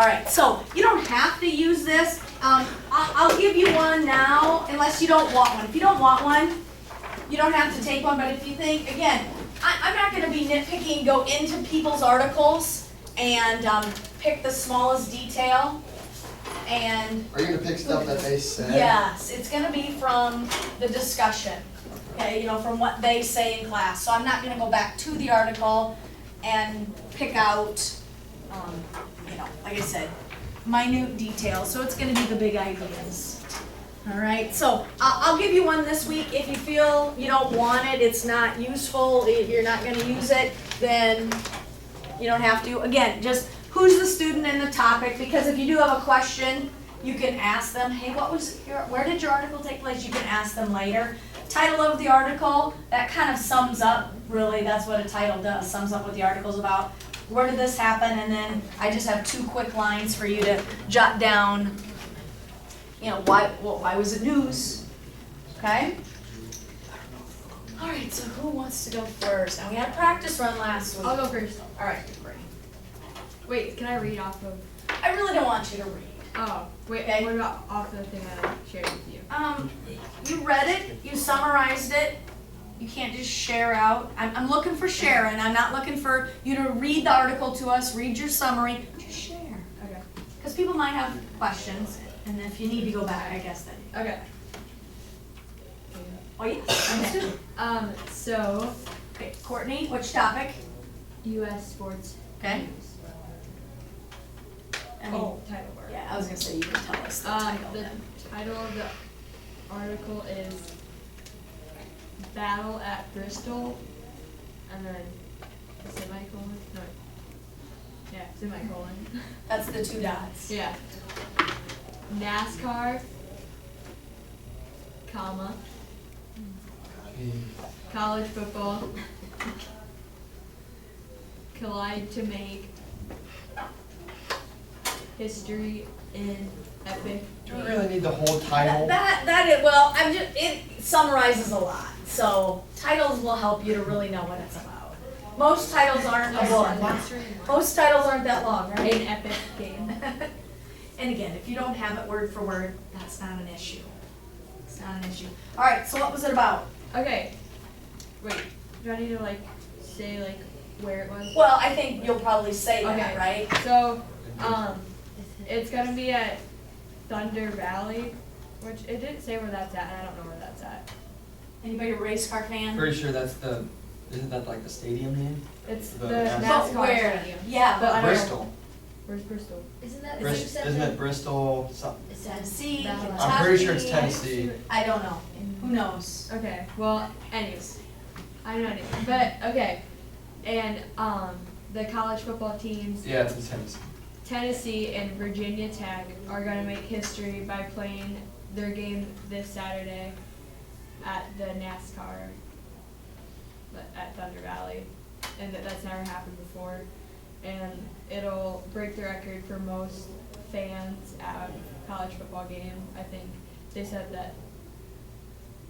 All right, so you don't have to use this. I'll give you one now, unless you don't want one. If you don't want one, you don't have to take one, but if you think, again, I'm not gonna be nitpicky and go into people's articles and pick the smallest detail. And Are you gonna pick stuff that they said? yes, it's gonna be from the discussion, okay, from what they say in class. So I'm not gonna go back to the article and pick out, like I said, minute details. So it's gonna be the big ideas. All right, so I'll give you one this week. If you feel you don't want it, it's not useful, you're not gonna use it, then you don't have to. Again, just who's the student in the topic, because if you do have a question, you can ask them, hey, where did your article take place? You can ask them later. Title of the article, that kind of sums up, really, that's what a title does, sums up what the article's about. Where did this happen? And then I just have 2 quick lines for you to jot down, why was it news? Okay? All right, so who wants to go first? Now, we had a practice run last week. I'll go first. All right, great. Wait, can I read off of? I really don't want you to read. Oh, wait. Okay. What about off the thing that I shared with you? You read it, you summarized it. You can't just share out. I'm looking for sharing. I'm not looking for you to read the article to us, read your summary. Just share. Okay. Because people might have questions, and if you need to go back, I guess then. Okay. Oh, yes. Okay. So Okay, Courtney, which topic? U.S. sports. Okay. news. I mean, Title bar. yeah, I was going to say you can tell us the title The then. title of the article is Battle at Bristol, and then semicolon. No. Yeah, semicolon. That's the 2 dots. Yeah. NASCAR, comma, college football, collide to make history in epic. Do we really need the whole title? It summarizes a lot. So titles will help you to really know what it's about. Most titles aren't Most titles aren't that long, An right? epic game. And again, if you don't have it word for word, that's not an issue. It's not an issue. All right, so what was it about? Okay. Wait. Do I need to say where it was? Well, I think you'll probably say that, Okay. right? So, it's gonna be at Thunder Valley, which it didn't say where that's at, and I don't know where that's at. Anybody a race car fan? Pretty sure isn't that like the stadium name? It's The the NASCAR. NASCAR But where? stadium. Yeah, But I don't know. Bristol. Where's Bristol? Isn't that, Isn't it Bristol? It's Tennessee, That's what Kentucky. I'm pretty sure it's Tennessee. I don't know. Who knows? Okay. Well, anyways, I don't know anything. But okay, and the college football teams, Yeah, it's in Tennessee. Tennessee and Virginia Tech, are gonna make history by playing their game this Saturday at the NASCAR at Thunder Valley, and that's never happened before, and it'll break the record for most fans at a college football game. I think they said that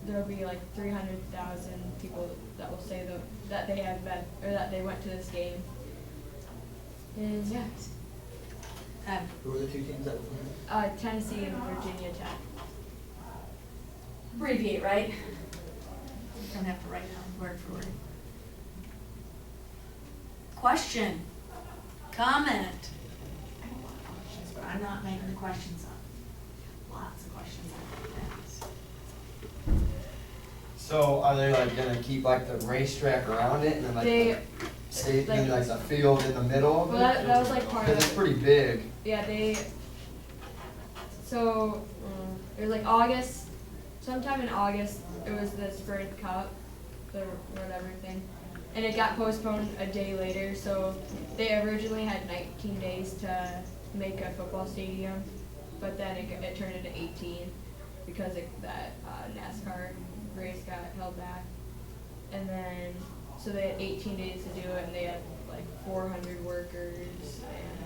there'll be 300,000 people that will say that they have been, or that they went to this game. And yeah, Who were the 2 teams that were playing? Tennessee and Virginia Tech. Abbreviate, right? I'm gonna have to write down word for word. Question, comment. I have a lot of questions, but I'm not making the questions up. Lots of questions. So are they gonna keep the racetrack around it and then They, stay like- in the field in the middle of it? well, that was part of Because it's it. pretty big. Yeah, so, it was August, sometime in August, it was the Sprint Cup, the whatever thing, and it got postponed a day later, so they originally had 19 days to make a football stadium, but then it turned into 18 because that NASCAR race got held back, and then, so they had 18 days to do it, and they had 400 workers, and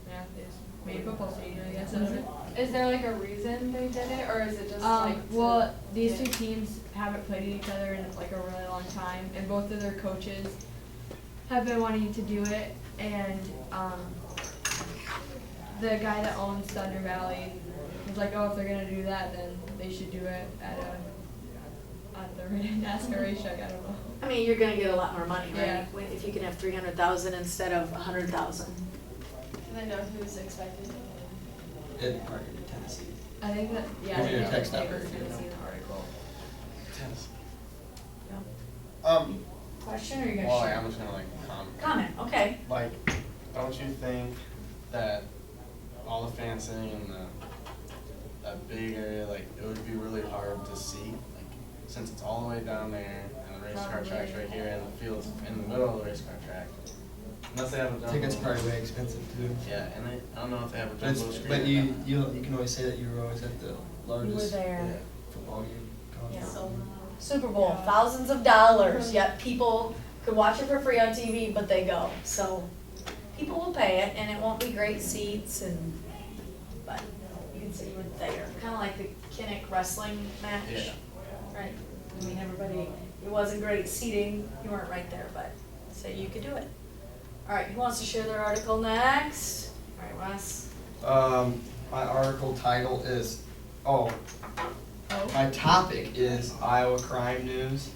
yeah, they just made a football stadium, I guess. is there a reason they did it, or is it just Well, these 2 teams haven't played each other in a really long time, and both of their coaches have been wanting to do it, and the guy that owns Thunder Valley was like, oh, if they're gonna do that, then they should do it at the NASCAR racetrack. I don't know. I mean, you're gonna get a lot more money, right? Yeah. If you can have 300,000 instead of 100,000. Do they know who's expected to win? It'd probably be Tennessee. I think that Give me your they text were number if you gonna know. see the article. Question, or you're Well, gonna I'm share? just gonna like comment. Comment, okay. Like, don't you think that all the fencing and that big area, like, it would be really hard to see? Like, since it's all the way down there and the race car track's right here and the field's in the middle of the race car track. Unless they have a jumbo. Tickets probably way expensive too. Yeah, and I don't know if they have a But, jumbo screen. but or you, not. you can always say that you were always at the You were largest there. football game. Yeah. So, Super Bowl, Yeah. thousands of dollars, yet people could watch it for free on TV, but they go. So people will pay it, and it won't be great seats, but you can say you were there. Kind of like the Kinnick wrestling match. Yeah. Right? I mean, everybody, it wasn't great seating, you weren't right there, but say you could do it. All right, who wants to share their article next? All right, Wes. My article title is, Oh. my topic is Iowa crime news.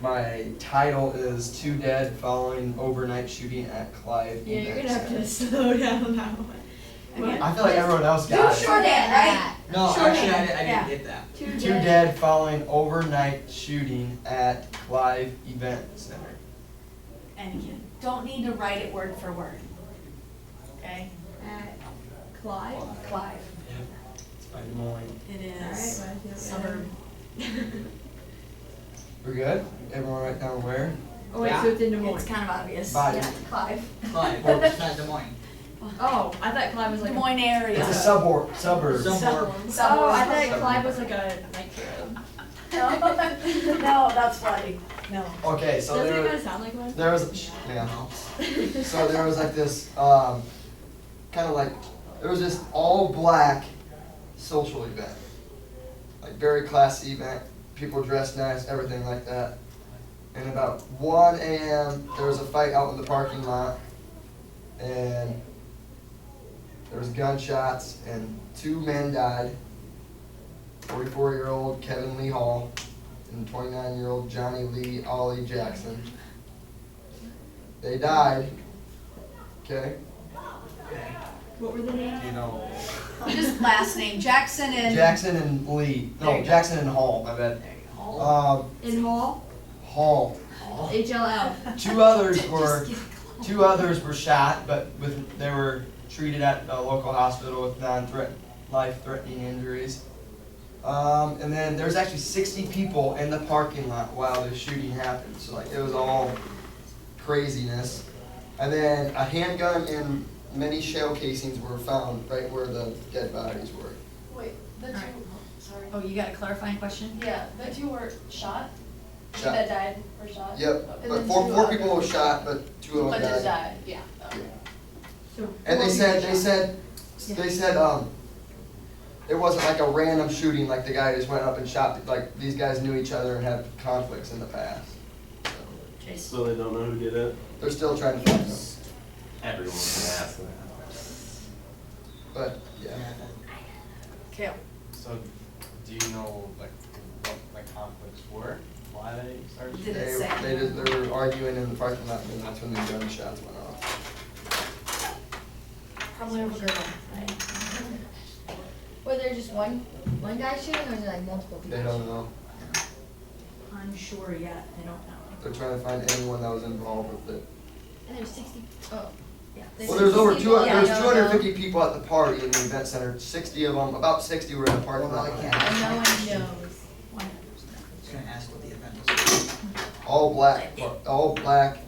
My title is 2 dead following overnight shooting at Clive. Yeah, you're Event gonna have to Center. slow down that one. Again. I feel like everyone else Do got it. shorthand, right? No, Shorthand, actually, I yeah. didn't get that. 2 2 dead following overnight shooting at Clive Event Center. And again, don't need to write it word for word. Okay? At Clive? Clive. It's by Des Moines. It Alright, is well, I feel suburb. We're good? Everyone write down where? Oh wait, Yeah. so it's in Des Moines. It's kind of obvious. Bye. Yeah, Clive. Clive, or it's not Des Moines. Oh, I thought Clive was Des like Moines area. It's a suburb. Suburb. Oh, I thought Clive was like a nightclub. No, that's funny. No. Okay, so Doesn't it there, kinda sound like one? there was, yeah. So there was like this, kind of like, it was this all black social event. Like very classy event, people dressed nice, everything like that. And about 1 a.m., there was a fight out in the parking lot. And there was gunshots and 2 men died. 44-year-old Kevin Lee Hall and 29-year-old Johnny Lee Ollie Jackson. They died. Okay. What were the names? You know, Just last name, Jackson and. Jackson and Lee. There No, you go. Jackson and Hall. My bad. There you go. In Hall? Hall. HLL. 2 others Just were get 2 others were shot, but they were treated at a local hospital with life-threatening injuries. And then there's actually 60 people in the parking lot while the shooting happened. So like it was all craziness. And then a handgun and many shell casings were found right where the dead bodies were. wait, the two, Alright. sorry. Oh, you got a clarifying question? Yeah, the two were shot? The two Shot. that died were shot? Yep, And but then four 2 four others- people were shot, but 2 of But them just died. died, yeah. Okay. So And they said, it wasn't like a random shooting, like the guy just went up and shot, like these guys knew each other and had conflicts in the past. So, Jason. So they don't know who did it? they're still trying to find them, Everyone's gonna ask that. but, yeah. Okay. so do you know like what like conflicts were? Why they started Did shooting? it say? They were arguing in the parking lot and that's when the gunshots went off. Probably over girl, right? Was there just one guy shooting, or was there like multiple people? They don't know. Unsure yet, I don't know. They're trying to find anyone that was involved with it. And there's 60. Oh, Yeah. Well, there's over 200, Yeah, there's I don't know. 250 people at the party in the event center, 60 of them, about 60 were in the parking Well, lot. I can't. and no one knows. One. I was gonna ask what the event was. All black, all black.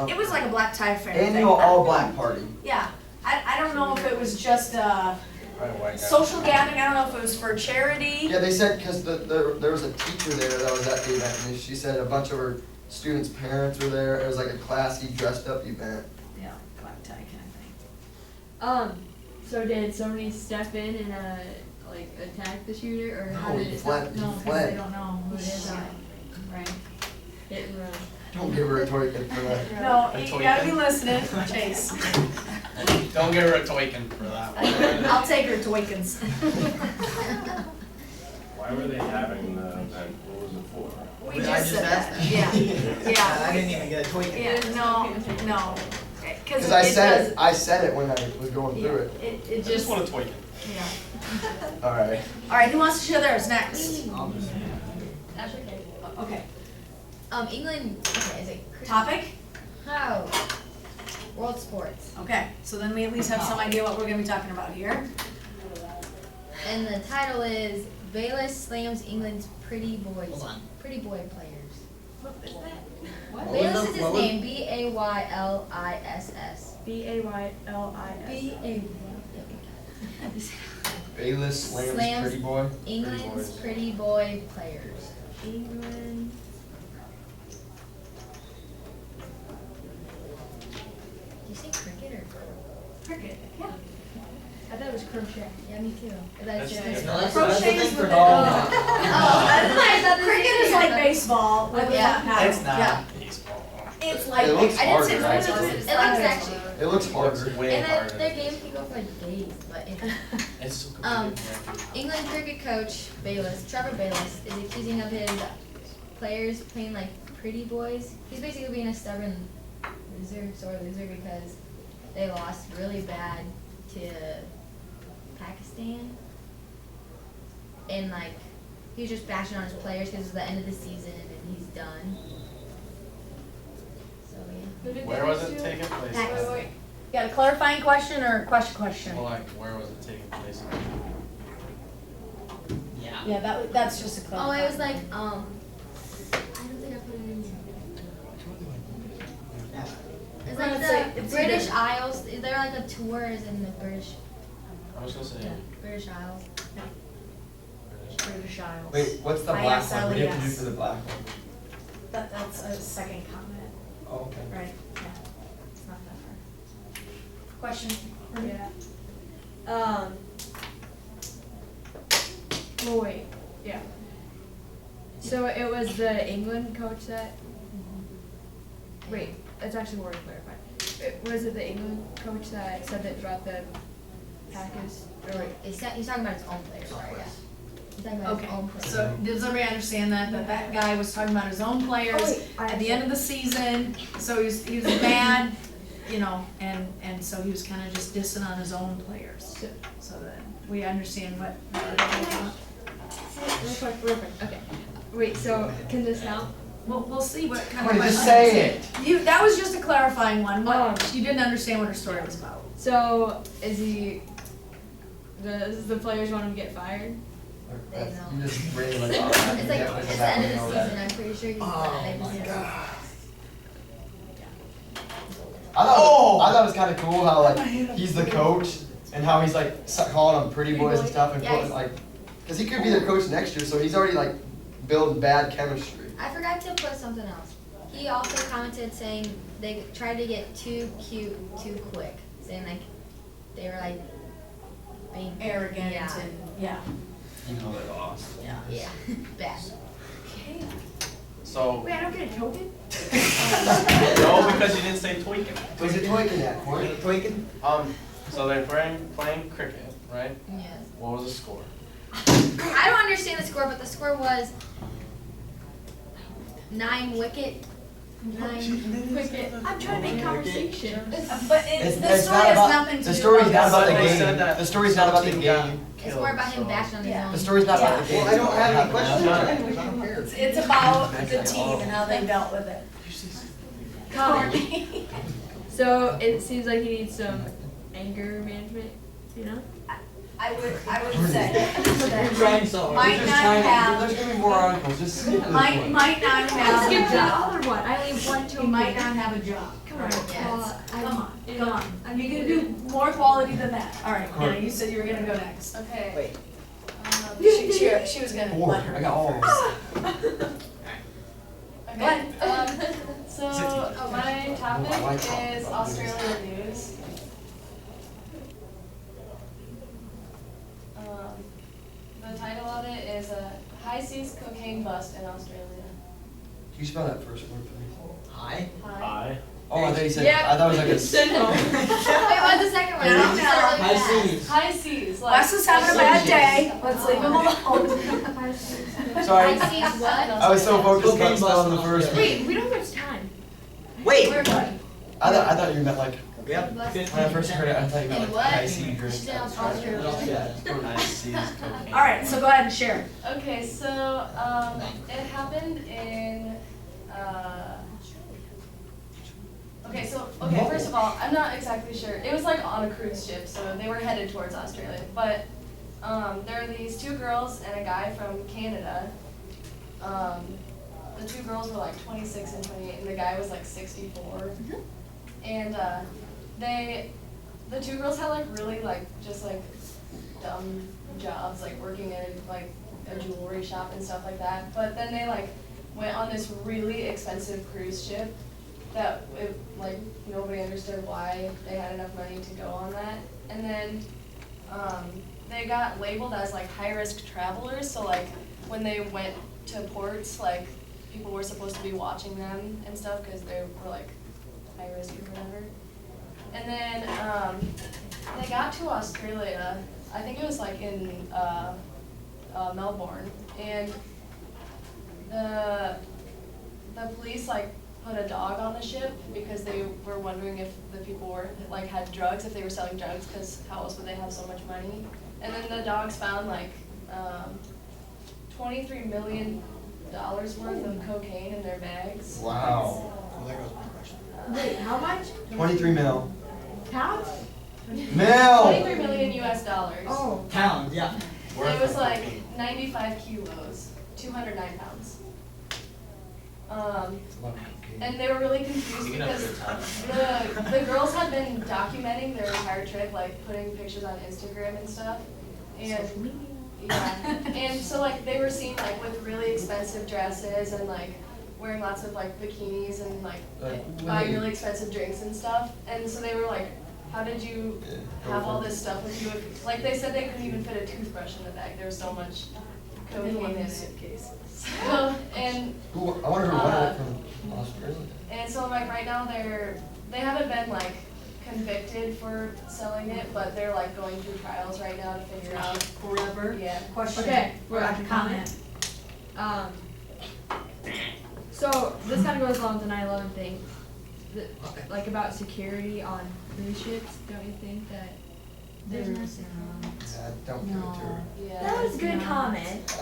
It was like a black tie affair thing. Annual all black party. Yeah, I don't know if it was just a Right, white guy. social gathering, I don't know if it was for charity. Yeah, they said, because there was a teacher there that was at the event, and she said a bunch of her students' parents were there. It was like a classy, dressed-up event. Yeah, black tie kind of thing. So did somebody step in and like attack the shooter, or how No, did he it fled. happen? No, because fled. they don't know who it is, Yeah. right? Hit and run. Don't give her a toy kid for that. No, A you toy gotta gun? be listening, Chase. Don't give her a toykin for that one. I'll take her to Wickens. Why were they having the event? What was it for? We I just said that, asked yeah, I yeah. didn't even get a toy. Yeah, no, no. Because I said it when I was going through it. It I just just, want a toykin. yeah. Alright. All right, who wants to share theirs next? I'll just- Ashley K. Okay, England, okay, is it? topic? How? World sports. Okay, so then we at least have some idea what we're gonna be talking about here. And the title is Bayless slams England's Hold on. pretty boy players. What is that? What was Bayless the- is his what was- name, Bayliss. Bayliss. Bayless slams Slams. pretty boy. England's boys. pretty boy players. England. Did you say cricket or? Cricket, yeah. I thought it was crochet. Yeah, me too. That's Just different. No, that's the Crochet thing is for with the- dogs. Oh, that's what I thought. Cricket is like baseball with Yeah. that paddle. It's not. Yeah. Baseball. It's like, It looks I didn't say harder, baseball, actually. it's It like looks baseball. actually. It looks It's harder. way And harder. their games can go for days, but It's so Um, complicated. England cricket coach Trevor Bayless, is accusing of his players playing like pretty boys. He's basically being a stubborn sore loser because they lost really bad to Pakistan. And like, he's just bashing on his players because it's the end of the season and he's done. So yeah. Where was it taking place? Pakistan. Wait. You got a clarifying question or a question? Well, like, where was it taking place? Yeah. Yeah, that's just a Oh, clarifying. it was like, I don't think I put it in here. It's Well, like it's the like- it's British either- Isles. They're like a tour is in the British, I was gonna say. British Isles. British Isles. Wait, what's the black one? What do you have to do ISLES. for the black one? That's a second comment, Oh, okay. right, yeah. It's not that hard. Question? Yeah. Oh wait. Yeah. So it was the England coach that. Wait, that's actually more to clarify. Was it the England coach that said that about the Packers? Or wait. He's talking about his own players. Sorry, yeah. He's talking about Okay, his own players. so does everybody understand that that guy was talking about his own players Oh, wait, I at the end of the season, so he was mad, you know, and so he was kinda just dissing on his own players. So that we understand what. Real quick. Okay. Wait. So can this help? We'll see what kind of. Wait, just question- say it. That was just a clarifying one, Oh. you didn't understand what her story was about. So is he? Does the players want him to get fired? They know. You just really like. It's like, it's the end of the season. I'm pretty sure he's Oh, like, my this is- God. I thought it was kind of cool how like he's the coach and how he's like calling them pretty boys and stuff and Yeah, putting he's- like, because he could be their coach next year, so he's already like building bad chemistry. I forgot to put something else. He also commented saying they tried to get too cute too quick, saying like they were like being Arrogant Yeah. and, yeah. You know they lost. Yeah. Yeah, bad. Okay. So, Wait, I don't get a token. no, because you didn't say toykin. Was it Toykin that point? Toykin? So they're playing cricket, right? Yes. What was the score? I don't understand the score, but the score was 9 wicket. 9 wicket. I'm trying to make conversation. But the It's story not has about, nothing to the do story's with not about the Somebody game. said that The story's not about the something got game. It's more about him bashing on his Yeah. own. The story's not about the game. Well, I don't have any questions. Done. I don't care. It's about the team and how they dealt with it. Comment. So it seems like he needs some anger management. You know. I would say You're that trying so hard. might not have, There's gonna be more articles, just skip this might one. not have Skip a the job. other one. I only have one He token. might not have a job. Come on. Yeah, Come on, come on. You can do more quality than that. All right, Hannah, you said you were gonna go next. Okay. Wait. She was gonna Four. let her. I got all of them. Okay. So my Oh, I like topic coffee. is Australia news. The title of it is High Seas Cocaine Bust in Australia. you spell that first word for me? Hi. Hi. Oh, I thought you said, Yeah. I thought it was like a. Syndrome. Wait, what's the second one? No, You said it really High fast. seas. High seas. Like, Wes is having a bad day, let's leave him alone. Sorry, High seas what? I was so focused Okay, on spelling the first one. Wait, we don't have much time. Wait. We're fine. I thought you meant like, Yep. when I first heard it, I thought you meant And like what? high sea drink. She's in Australia. Yeah. I see cocaine. Alright, so go ahead and share. Okay, so it happened in okay, first of all, I'm not exactly sure. It was like on a cruise ship, so they were headed towards Australia. But there are these two girls and a guy from Canada. The two girls were like 26 and 28, and the guy was like 64. And the two girls had like really like just like dumb jobs, like working in like a jewelry shop and stuff like that. But then they like went on this really expensive cruise ship that like nobody understood why they had enough money to go on that. And then they got labeled as like high risk travelers. So like when they went to ports, like people were supposed to be watching them and stuff because they were like high risk or whatever. And then they got to Australia. I think it was like in Melbourne, and the police like put a dog on the ship because they were wondering if the people were like had drugs, if they were selling drugs, because how else would they have so much money? And then the dogs found like $23 million worth of cocaine in their bags. Wow. Well, there goes my question. Wait, how much? 23 mil. Pounds? Mil! 23 million US dollars. Oh. Pounds, yeah. It was like 95 kilos, 209 pounds. And they were really confused because the girls had been documenting their entire trip, like putting pictures on Instagram and stuff. And yeah, and so like they were seen like with really expensive dresses and like wearing lots of like bikinis and like buying really expensive drinks and stuff. And so they were like, how did you have all this stuff with you? Like they said they couldn't even fit a toothbrush in the bag. There was so much cocaine in it. So, and I wonder who wanted it from Australia. and so like right now they haven't been like convicted for selling it, but they're like going through trials right now to figure out. Forever. Yeah. Question. Okay, we're Or on comment. So this kind of goes along with the 9/11 thing, like about security on cruise ships. Don't you think that There's there's nothing wrong. Yeah, don't give it to her. Yeah. That was a good No. comment. It's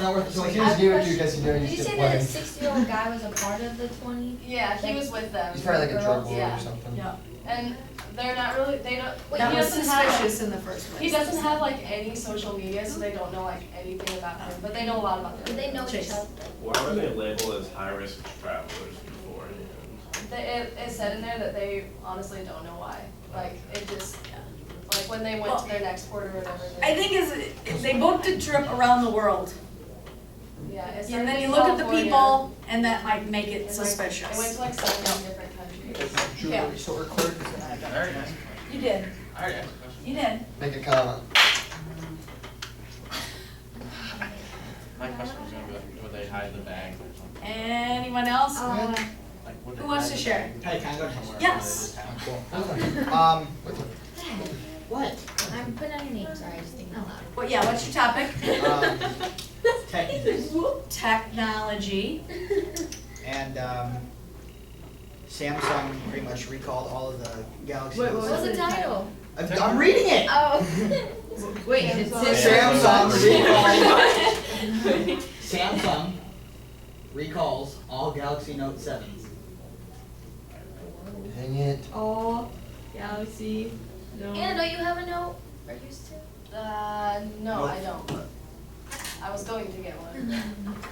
not worth the So choice. you just gave it to you because you know Did you you just say get that a wedding. 60-year-old guy was a part of the 20? Yeah, he was with them. He's probably like a drug Girls, lord yeah. or something. Yeah. And they're not really, they don't, Wait, That he was doesn't have, suspicious in the first place. he doesn't have like any social media, so they don't know like anything about him, but they know a lot about Did him. they know each Chase. other? Why were they labeled as high-risk travelers beforehand? It said in there that they honestly don't know why. Like, it just, like when they went to their next port or whatever. I think is they booked a trip around the world, Yeah, it and started then in you look at the California. people, and that might make it It's like- suspicious. It went to like 7 different countries. Jewelry store clerk. You did. Alright, ask a question. You did. Make a comment. My question was gonna be like, would they hide the bag or something? Anyone else? Like, would they Who wants hide to the share? bag Hey, can I go? somewhere Yes. other than town? Cool. What? I'm putting on your name, sorry, I just think out loud. Well, yeah, what's your topic? Technically. Technology. And Samsung pretty much recalled all of the Galaxy Wait, Note what What's was the the title? I'm reading it! Oh. Wait, it's Samsung recalls. Samsung recalls all Galaxy Note 7s. Dang it. all Galaxy. No. Anna, don't you have a note? Are you still? No, I don't, but I was going to get one,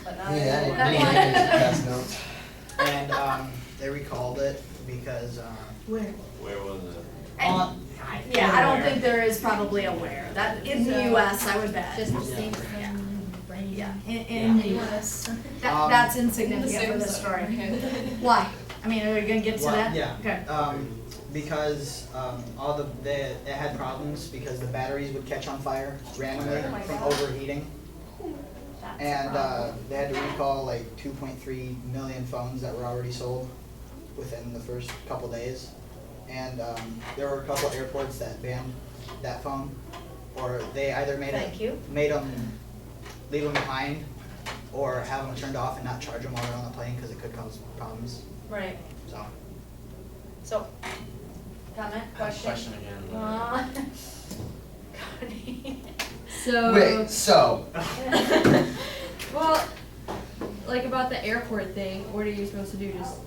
but not Yeah, anymore. I didn't pass notes. And they recalled it because Where? Where was it? on. Yeah, I don't think there is probably a where. That in the US, I would bet. Just the Yeah. same brain. Yeah, in the US. That's insignificant for this story. Why? I mean, are you gonna get to Well, that? yeah. Okay. Because it had problems because the batteries would catch on fire randomly Oh my from God. overheating. not And surprised. they had to recall like 2.3 million phones that were already sold within the first couple days. And there were a couple airports that banned that phone, or they either made Thank you. them leave them behind, or have them turned off and not charge them while they're on the plane because it could cause problems. Right, So so, comment, question? Question again. Cody. So. Wait, so, Well, like about the airport thing, what are you supposed to do? Just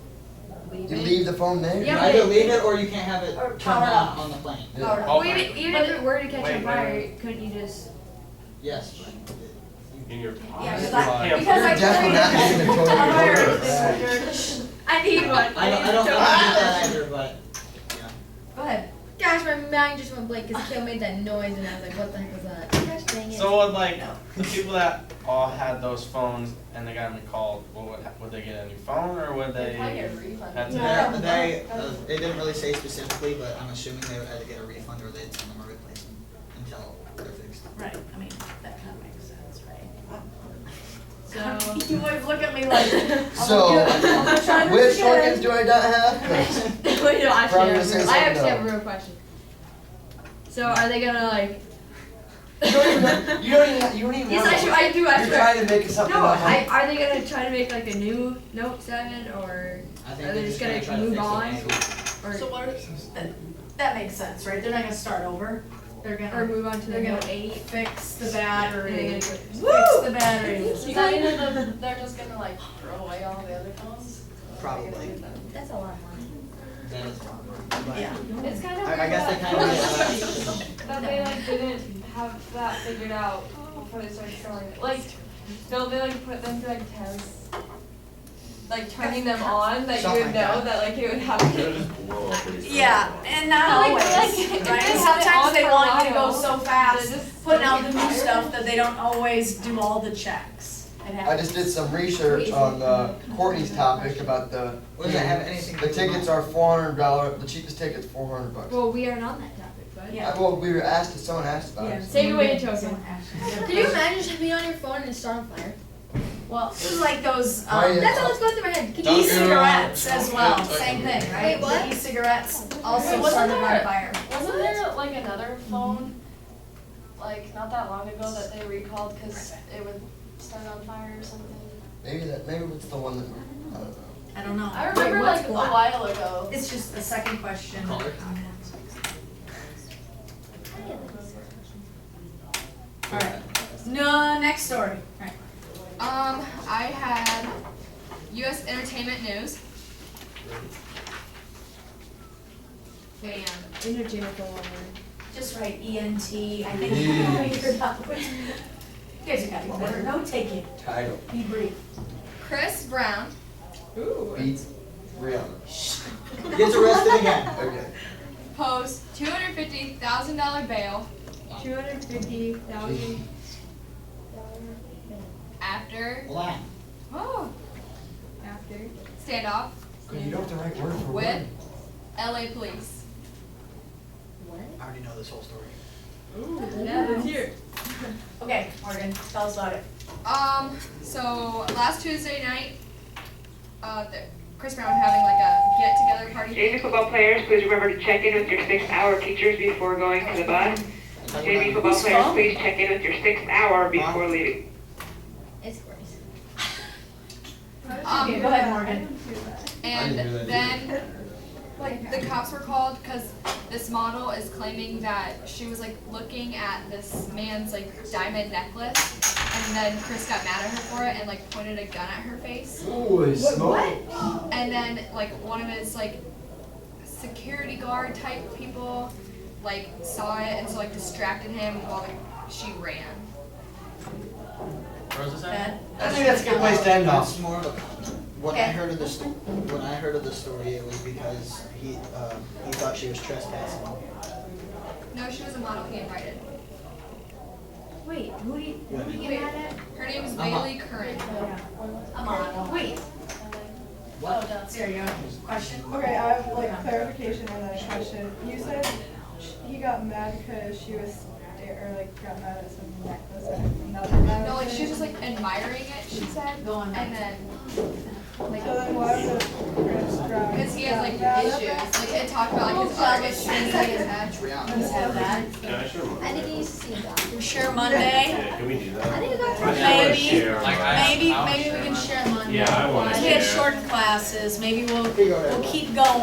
leave you it? leave the phone there? Yeah, you but either it- leave it or you can't have it Or turned power it on off. on the plane. Yeah. Power it Well, off. even if it were to catch Wait, on wait, fire, wait. couldn't you just? Yes. In your Yeah, pocket. because You're I definitely not carry leaving the toilet Alright. paper. I need one. I don't do that either, but yeah. Go ahead. Gosh, my mind just went blank because Kale made that noise and I was like, what the heck was that? Gosh dang it. So would like the people that all had those phones and they got recalled, would they get a new phone or would They they probably get a refund. have to? No. It didn't really say specifically, but I'm assuming they would either get a refund or they'd send them a replacement until they're fixed. Right, I mean, that kind of makes sense, right? So. You always look at me like, So, I'm trying to which forget. organs do I not have? 'Cause Wait, no, actually, Probably gonna say I something actually have a dumb. real question. So are they gonna like? You don't even Yes, know. I do You're actually. trying to make something No, up. are they gonna try to make like a new Note 7 or I are think they they're just gonna gonna try to move fix it on? manually. Or, So what, that makes sense, right? They're not gonna start over. They're or gonna, move on to the they're Note gonna 8? fix the battery. They're Fix gonna the battery. Does that mean that they're just gonna like throw away all the other phones? Probably. That's a lot of money. That is a lot of money. But Yeah. It's kind of I weird guess they that, kind of that they like didn't have that figured out before they started selling it. Like, don't they like put them through like tests? Like turning them on, that you Something would like know that. that like it would It'll happen. just blow up pretty fast. Yeah, and not Like, always, if right? they had it Sometimes on they for a want you to go while, so they fast, just putting out the get new tired. stuff that they don't always do all the checks. It I happens. just did some research on Courtney's topic about the. What does that have anything to The do with tickets mine? are $400. The cheapest ticket's $400. Well, we aren't on that topic, but. Yeah. Well, we were asked. Someone asked about Yeah. it. Save your way to token. Someone asked. Could you imagine just being on your phone and start on fire? Well, this is like those, Why is- That's all that's going through my head. Could Don't you do it. e-cigarettes as well, same thing, right? Wait, what? The e-cigarettes also Wait, wasn't started on there- fire. Wasn't there like another phone, like not that long ago that they recalled because it would start on fire or something? Maybe it's the one that I don't know. I don't know. I remember Wait, what's like a black? while ago. It's just the second question. Color? Alright, no, next story. Alright. I had U.S. entertainment news. And Entertainment for one Just write ENT, I think you figured out which. You guys are getting better, note taking, Title. be brief. Chris Brown Ooh. Beat Rihanna. Gets arrested again. Okay. posts $250,000 bail 250,000. after Line. After. standoff Because you don't have the right word for with word. LA police. I already know this whole story. Ooh, yeah, let's hear. Okay, Morgan, tell us about it. So last Tuesday night, Chris Brown was having like a get-together party. JV football players, please remember to check in with your 6-hour teachers before going to the bus. JV football Who's players, phone? please check in with your 6th hour before leaving. It's Grace. Okay, go ahead, Morgan. And I didn't hear that then, like, the cops were called because this model is claiming that she was, like, looking at this man's, like, diamond necklace. And then Chris got mad at her for it and, like, pointed a gun at her face. Holy smoke. And then, like, one of his, like, security guard type people, like, saw it and so, like, distracted him while, like, she ran. Where was this at? Ben? I think that's a good place to end off. That's more of a, when I Okay. heard of this, when I heard of the story, it was because he thought she was trespassing. No, she was a model he invited. Wait, who do you get mad at? Her name is I'm Bailey Curran. I'm on. Wait. Oh, that's, here you go. Question? Okay, I have like clarification and then a question. You said he got mad because she was or like got mad at some necklace and another guy. No, like she was just like admiring it, she said, Going and then like So then why would Chris because he has like grab issues. Like it talked about like his other issues that he's had. Rihanna. Have that. Can I share mine? I think he needs to see a doctor. Share Monday. Yeah, can we do that? I think about I Maybe. share Like, mine. Maybe I'll we share can mine. share Monday. Yeah, I wanna We had share. shortened classes, maybe Here you go, we'll keep going.